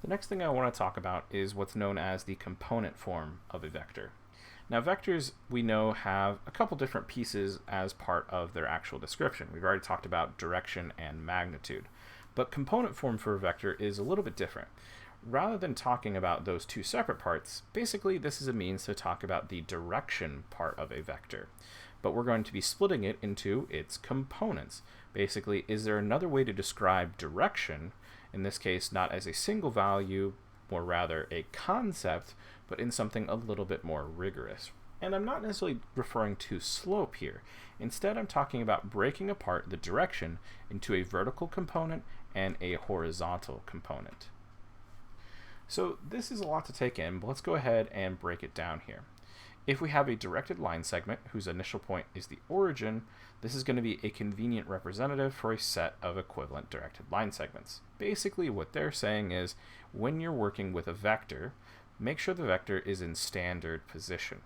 The next thing I want to talk about is what's known as the component form of a vector. Now, vectors we know have a couple different pieces as part of their actual description. We've already talked about direction and magnitude, but component form for a vector is a little bit different. Rather than talking about those two separate parts, basically this is a means to talk about the direction part of a vector. But we're going to be splitting it into its components. Basically, is there another way to describe direction, in this case not as a single value, or rather a concept, but in something a little bit more rigorous? And I'm not necessarily referring to slope here. Instead, I'm talking about breaking apart the direction into a vertical component and a horizontal component. So this is a lot to take in, but let's go ahead and break it down here. If we have a directed line segment whose initial point is the origin, this is going to be a convenient representative for a set of equivalent directed line segments. Basically what they're saying is, when you're working with a vector, make sure the vector is in standard position.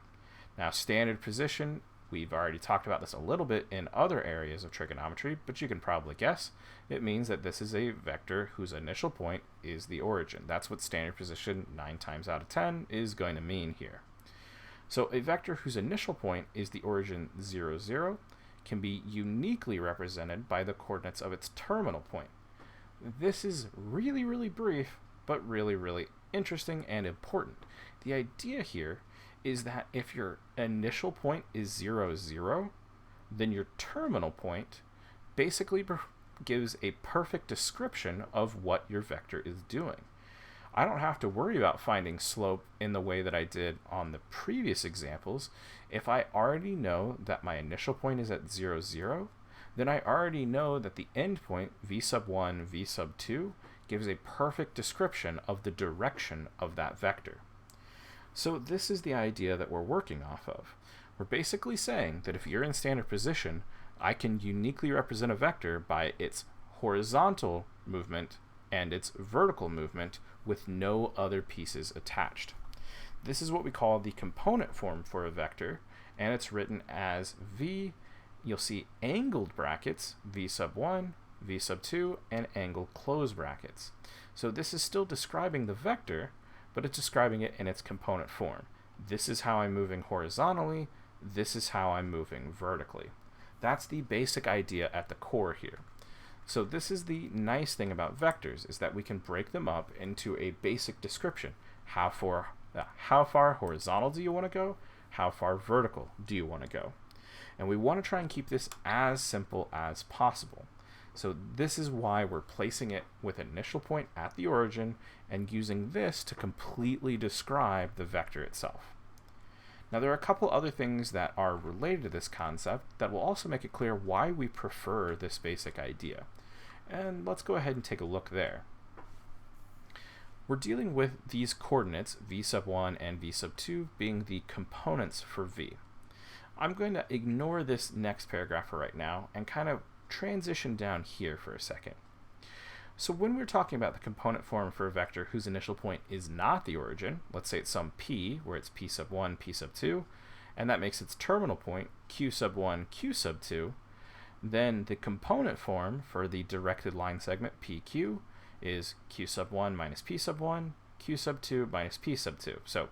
Now, standard position, we've already talked about this a little bit in other areas of trigonometry, but you can probably guess it means that this is a vector whose initial point is the origin. That's what standard position 9 times out of 10 is going to mean here. So a vector whose initial point is the origin 0, 0 can be uniquely represented by the coordinates of its terminal point. This is really, really brief, but really, really interesting and important. The idea here is that if your initial point is 0, 0, then your terminal point basically gives a perfect description of what your vector is doing. I don't have to worry about finding slope in the way that I did on the previous examples. If I already know that my initial point is at 0, 0, then I already know that the endpoint, v sub 1, v sub 2, gives a perfect description of the direction of that vector. So this is the idea that we're working off of. We're basically saying that if you're in standard position, I can uniquely represent a vector by its horizontal movement and its vertical movement with no other pieces attached. This is what we call the component form for a vector, and it's written as v, you'll see angled brackets, v sub 1, v sub 2, and angled close brackets. So this is still describing the vector, but it's describing it in its component form. This is how I'm moving horizontally, this is how I'm moving vertically. That's the basic idea at the core here. So this is the nice thing about vectors, is that we can break them up into a basic description. How far horizontal do you want to go? How far vertical do you want to go? And we want to try and keep this as simple as possible. So this is why we're placing it with an initial point at the origin and using this to completely describe the vector itself. Now, there are a couple other things that are related to this concept that will also make it clear why we prefer this basic idea. And let's go ahead and take a look there. We're dealing with these coordinates, v sub 1 and v sub 2, being the components for v. I'm going to ignore this next paragraph for right now and kind of transition down here for a second. So when we're talking about the component form for a vector whose initial point is not the origin, let's say it's some p, where it's p sub 1, p sub 2, and that makes its terminal point q sub 1, q sub 2, then the component form for the directed line segment pq is q sub 1 minus p sub 1, q sub 2 minus p sub 2. So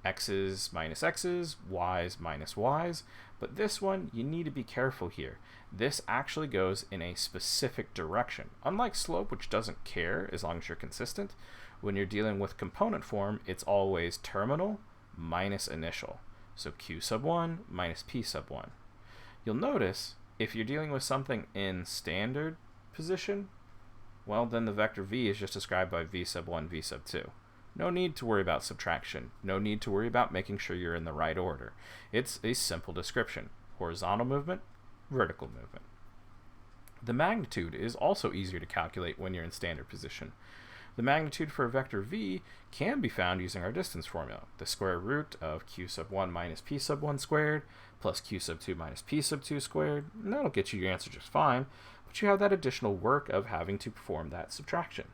x's minus x's, y's minus y's, but this one, you need to be careful here. This actually goes in a specific direction. Unlike slope, which doesn't care as long as you're consistent, when you're dealing with component form, it's always terminal minus initial. So q sub 1 minus p sub 1. You'll notice, if you're dealing with something in standard position, well, then the vector v is just described by v sub 1, v sub 2. No need to worry about subtraction. No need to worry about making sure you're in the right order. It's a simple description. Horizontal movement, vertical movement. The magnitude is also easier to calculate when you're in standard position. The magnitude for a vector v can be found using our distance formula, the square root of q sub 1 minus p sub 1 squared plus q sub 2 minus p sub 2 squared, and that'll get you your answer just fine, but you have that additional work of having to perform that subtraction.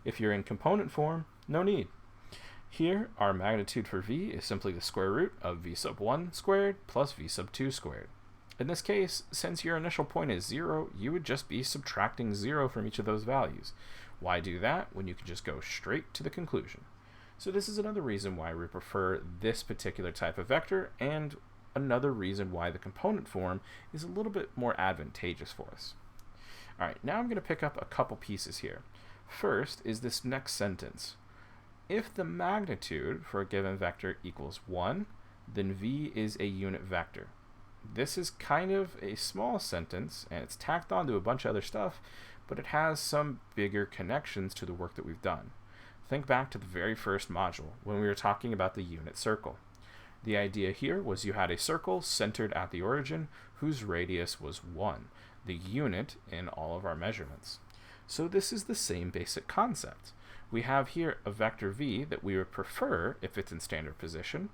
If you're in component form, no need. Here, our magnitude for v is simply the square root of v sub 1 squared plus v sub 2 squared. In this case, since your initial point is 0, you would just be subtracting 0 from each of those values. Why do that when you can just go straight to the conclusion? So this is another reason why we prefer this particular type of vector, and another reason why the component form is a little bit more advantageous for us. All right, now I'm going to pick up a couple pieces here. First is this next sentence. If the magnitude for a given vector equals 1, then v is a unit vector. This is kind of a small sentence, and it's tacked on to a bunch of other stuff, but it has some bigger connections to the work that we've done. Think back to the very first module when we were talking about the unit circle. The idea here was you had a circle centered at the origin whose radius was 1, the unit in all of our measurements. So this is the same basic concept. We have here a vector v that we would prefer if it's in standard position,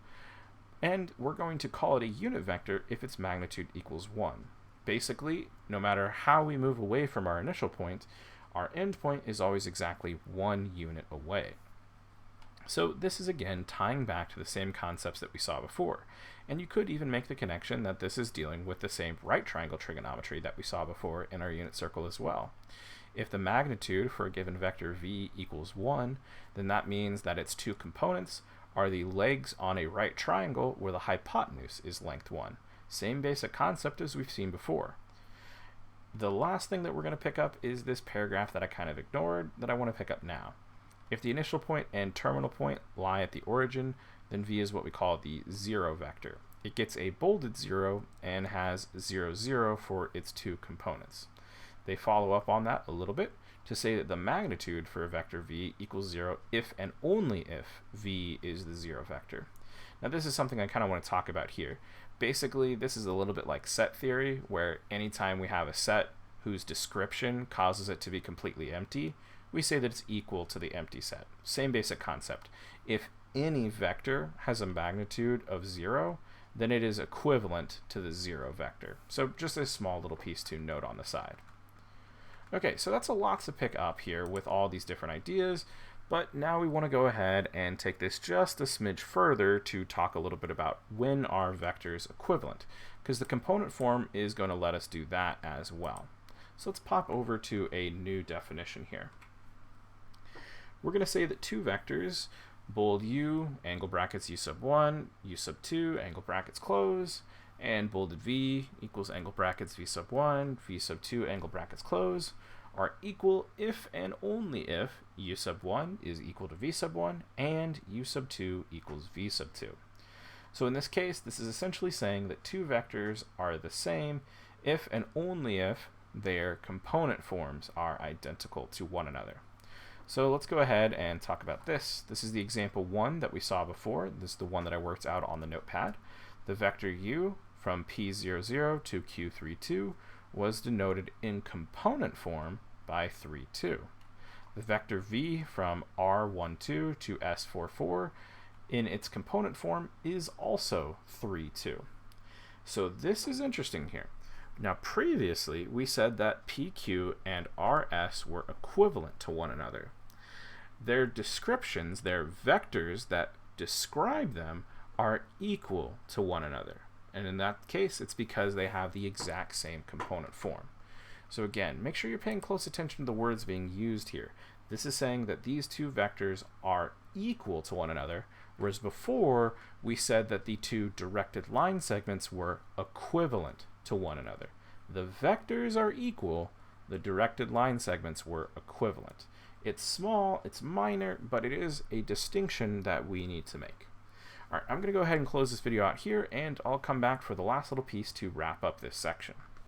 and we're going to call it a unit vector if its magnitude equals 1. Basically, no matter how we move away from our initial point, our endpoint is always exactly 1 unit away. So this is again tying back to the same concepts that we saw before, and you could even make the connection that this is dealing with the same right triangle trigonometry that we saw before in our unit circle as well. If the magnitude for a given vector v equals 1, then that means that its two components are the legs on a right triangle where the hypotenuse is length 1. Same basic concept as we've seen before. The last thing that we're going to pick up is this paragraph that I kind of ignored that I want to pick up now. If the initial point and terminal point lie at the origin, then v is what we call the 0 vector. It gets a bolded 0 and has 0, 0 for its two components. They follow up on that a little bit to say that the magnitude for a vector v equals 0 if and only if v is the 0 vector. Now this is something I kind of want to talk about here. Basically, this is a little bit like set theory, where anytime we have a set whose description causes it to be completely empty, we say that it's equal to the empty set. Same basic concept. If any vector has a magnitude of 0, then it is equivalent to the 0 vector. So just a small little piece to note on the side. Okay, so that's a lot to pick up here with all these different ideas, but now we want to go ahead and take this just a smidge further to talk a little bit about when are vectors equivalent, because the component form is going to let us do that as well. So let's pop over to a new definition here. We're going to say that two vectors, bold u, angle brackets u sub 1, u sub 2, angle brackets close, and bolded v equals angle brackets v sub 1, v sub 2, angle brackets close, are equal if and only if u sub 1 is equal to v sub 1 and u sub 2 equals v sub 2. So in this case, this is essentially saying that two vectors are the same if and only if their component forms are identical to one another. So let's go ahead and talk about this. This is the example 1 that we saw before. This is the one that I worked out on the notepad. The vector u from p00 to q32 was denoted in component form by 32. The vector v from r12 to s44 in its component form is also 32. So this is interesting here. Now previously we said that pq and rs were equivalent to one another. Their descriptions, their vectors that describe them, are equal to one another. And in that case, it's because they have the exact same component form. So again, make sure you're paying close attention to the words being used here. This is saying that these two vectors are equal to one another, whereas before we said that the two directed line segments were equivalent to one another. The vectors are equal, the directed line segments were equivalent. It's small, it's minor, but it is a distinction that we need to make. All right, I'm going to go ahead and close this video out here, and I'll come back for the last little piece to wrap up this section.